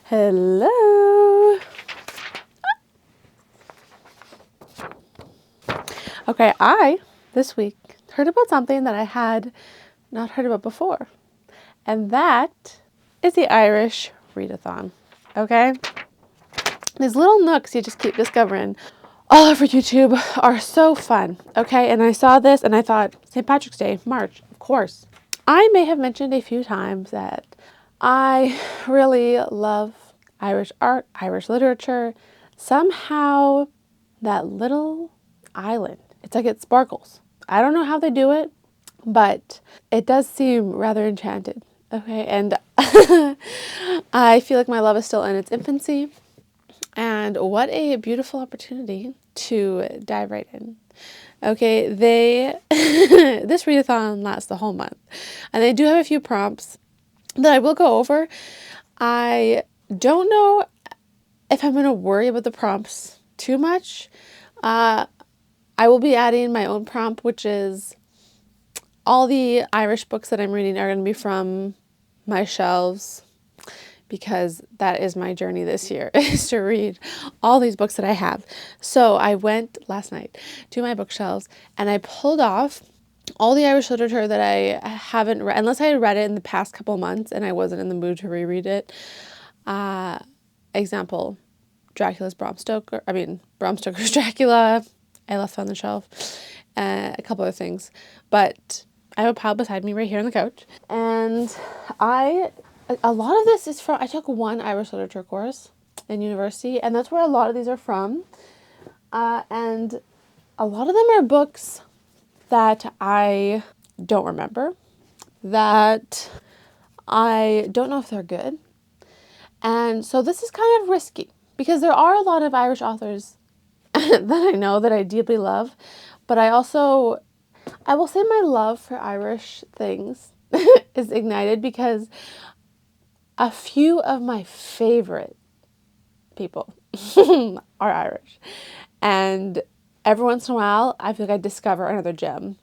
Hello. Okay, this week, heard about something that I had not heard about before. And that is the Irish Readathon. Okay? These little nooks you just keep discovering all over YouTube are so fun. Okay? And I saw this and I thought, St. Patrick's Day, March, of course. I may have mentioned a few times that I really love Irish art, Irish literature. Somehow, that little island, it's like it sparkles. I don't know how they do it, but it does seem rather enchanted. Okay, and I feel like my love is still in its infancy. And what a beautiful opportunity to dive right in. Okay, this readathon lasts the whole month. And they do have a few prompts that I will go over. I don't know if I'm going to worry about the prompts too much. I will be adding my own prompt, which is all the Irish books that I'm reading are going to be from my shelves, because that is my journey this year, is to read all these books that I have. So I went last night to my bookshelves and I pulled off all the Irish literature that I haven't read, unless I had read it in the past couple months and I wasn't in the mood to reread it. Example, Bram Stoker's Dracula, I left on the shelf, a couple other things. But I have a pile beside me right here on the couch. And a lot of this is from, I took one Irish literature course in university, and that's where a lot of these are from. And a lot of them are books that I don't remember, that I don't know if they're good. And so this is kind of risky, because there are a lot of Irish authors that I know that I deeply love, but I will say my love for Irish things is ignited because a few of my favorite people are Irish. And every once in a while, I feel like I discover another gem.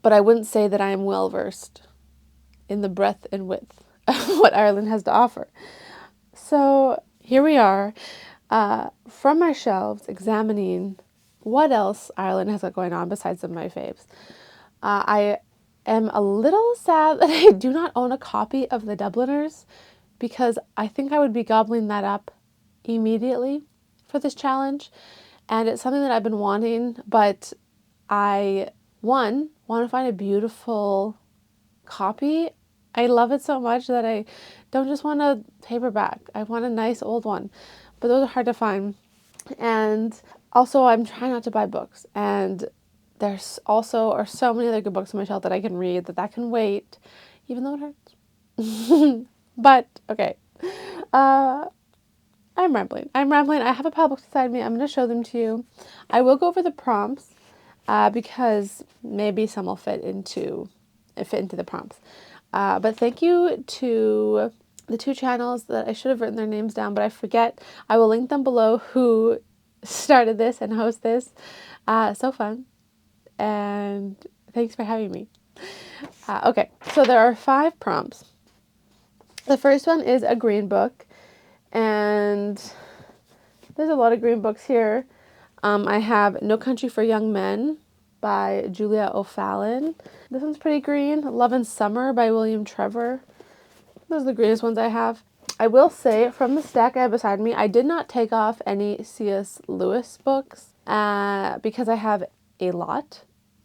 But I wouldn't say that I am well versed in the breadth and width of what Ireland has to offer. So here we are, from my shelves, examining what else Ireland has got going on besides some of my faves. I am a little sad that I do not own a copy of the Dubliners, because I think I would be gobbling that up immediately for this challenge. And it's something that I've been wanting, but I, want to find a beautiful copy. I love it so much that I don't just want a paperback. I want a nice old one. But those are hard to find. And also, I'm trying not to buy books. And there's also are so many other good books on my shelf that I can read that can wait, even though it hurts. But, okay. I'm rambling. I have a pile of books beside me. I'm going to show them to you. I will go over the prompts, because maybe some will fit into the prompts. But thank you to the two channels that I should have written their names down, but I forget. I will link them below, who started this and host this. So fun. And thanks for having me. Okay, so there are 5 prompts. The first one is a green book, and there's a lot of green books here. I have No Country for Young Men by Julia O'Fallon. This one's pretty green. Love in Summer by William Trevor. Those are the greenest ones I have. I will say, from the stack I have beside me, I did not take off any C.S. Lewis books, because I have a lot.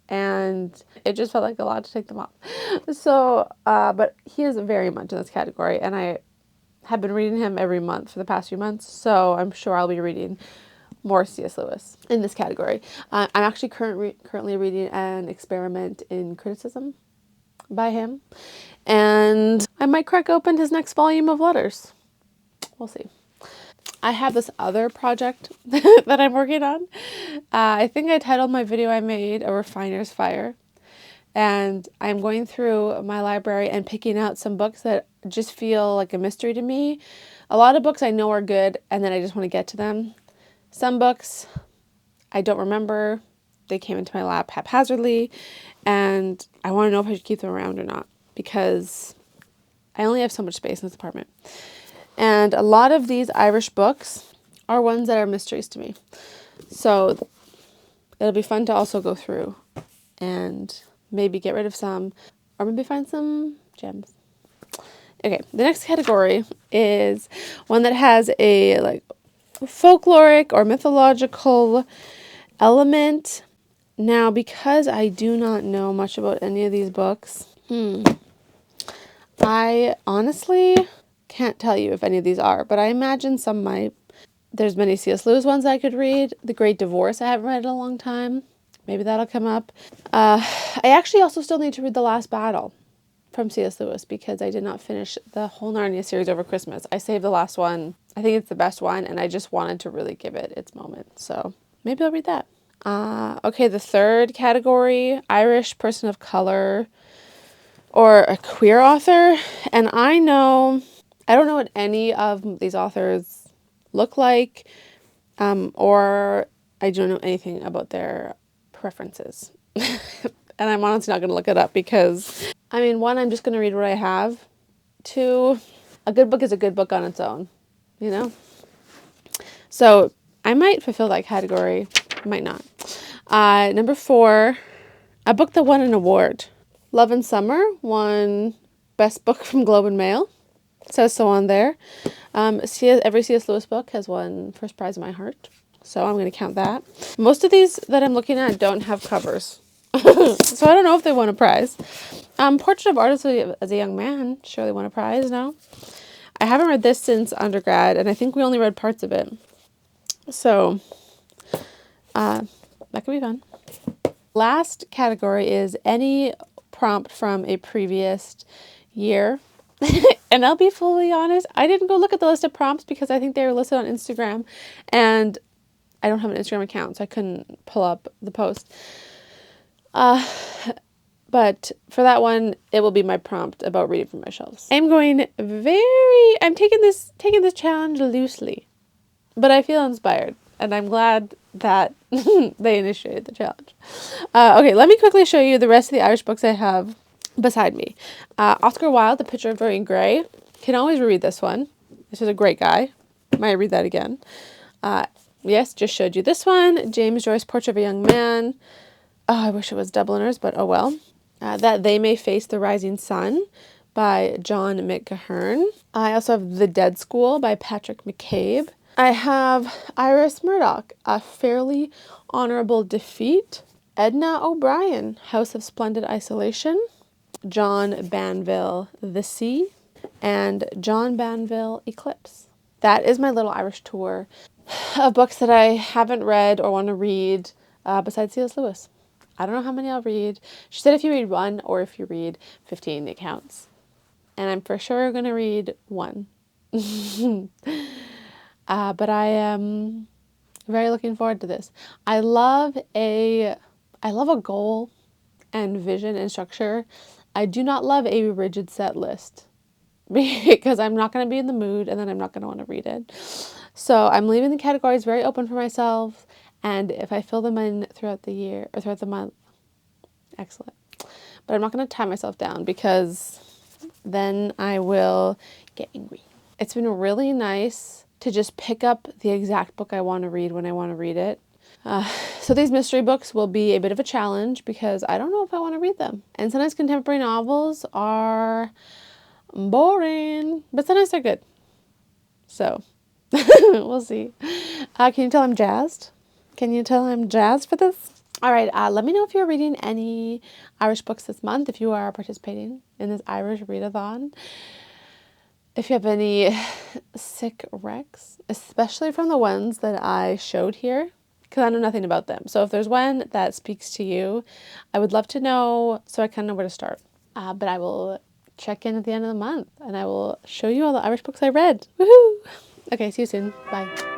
And it just felt like a lot to take them off. So, but he is very much in this category, and I have been reading him every month for the past few months, so I'm sure I'll be reading more C.S. Lewis in this category. I'm actually currently reading An Experiment in Criticism by him, and I might crack open his next volume of letters. We'll see. I have this other project that I'm working on. I think I titled my video I made A Refiner's Fire. And I'm going through my library and picking out some books that just feel like a mystery to me. A lot of books I know are good, and then I just want to get to them. Some books I don't remember. They came into my lap haphazardly, and I want to know if I should keep them around or not, because I only have so much space in this apartment. And a lot of these Irish books are ones that are mysteries to me. So it'll be fun to also go through and maybe get rid of some, or maybe find some gems. Okay, the next category is one that has a like folkloric or mythological element. Now, because I do not know much about any of these books, I honestly can't tell you if any of these are, but I imagine some might. There's many C.S. Lewis ones I could read. The Great Divorce I haven't read in a long time. Maybe that'll come up. I actually also still need to read The Last Battle from C.S. Lewis because I did not finish the whole Narnia series over Christmas. I saved the last one. I think it's the best one, and I just wanted to really give it its moment. So maybe I'll read that. Okay, the third category, Irish person of color or a queer author. And I don't know what any of these authors look like, or I don't know anything about their preferences. And I'm honestly not going to look it up because, I mean, one, I'm just going to read what I have. Two, a good book is a good book on its own, you know? So I might fulfill that category, might not. Number 4, a book that won an award. Love and Summer won Best Book from Globe and Mail. It says so on there. Every C.S. Lewis book has won First Prize in My Heart. So I'm going to count that. Most of these that I'm looking at don't have covers. So I don't know if they won a prize. Portrait of Artist as a Young Man surely won a prize, no? I haven't read this since undergrad, and I think we only read parts of it. So that could be fun. Last category is any prompt from a previous year. And I'll be fully honest, I didn't go look at the list of prompts because I think they were listed on Instagram, and I don't have an Instagram account, so I couldn't pull up the post. But for that one, it will be my prompt about reading from my shelves. I'm taking this challenge loosely, but I feel inspired, and I'm glad that they initiated the challenge. Okay, let me quickly show you the rest of the Irish books I have beside me. Oscar Wilde, The Picture of Dorian Gray. Can always reread this one. This is a great guy. Might read that again. Yes, just showed you this one. James Joyce, Portrait of a Young Man. Oh, I wish it was Dubliners, but oh well. That They May Face the Rising Sun by John McGahern. I also have The Dead School by Patrick McCabe. I have Iris Murdoch, A Fairly Honorable Defeat. Edna O'Brien, House of Splendid Isolation. John Banville, The Sea. And John Banville, Eclipse. That is my little Irish tour of books that I haven't read or want to read besides C.S. Lewis. I don't know how many I'll read. She said if you read 1 or if you read 15, it counts. And I'm for sure going to read 1. But I am very looking forward to this. I love a goal and vision and structure. I do not love a rigid set list because I'm not going to be in the mood and then I'm not going to want to read it. So I'm leaving the categories very open for myself. And if I fill them in throughout the year or throughout the month, excellent. But I'm not going to tie myself down because then I will get angry. It's been really nice to just pick up the exact book I want to read when I want to read it. So these mystery books will be a bit of a challenge because I don't know if I want to read them. And sometimes contemporary novels are boring, but sometimes they're good. So we'll see. Can you tell I'm jazzed? Can you tell I'm jazzed for this? All right, let me know if you're reading any Irish books this month, if you are participating in this Irish readathon. If you have any sick recs, especially from the ones that I showed here, because I know nothing about them. So if there's one that speaks to you, I would love to know so I kind of know where to start. But I will check in at the end of the month and I will show you all the Irish books I read. Woohoo! Okay, see you soon. Bye.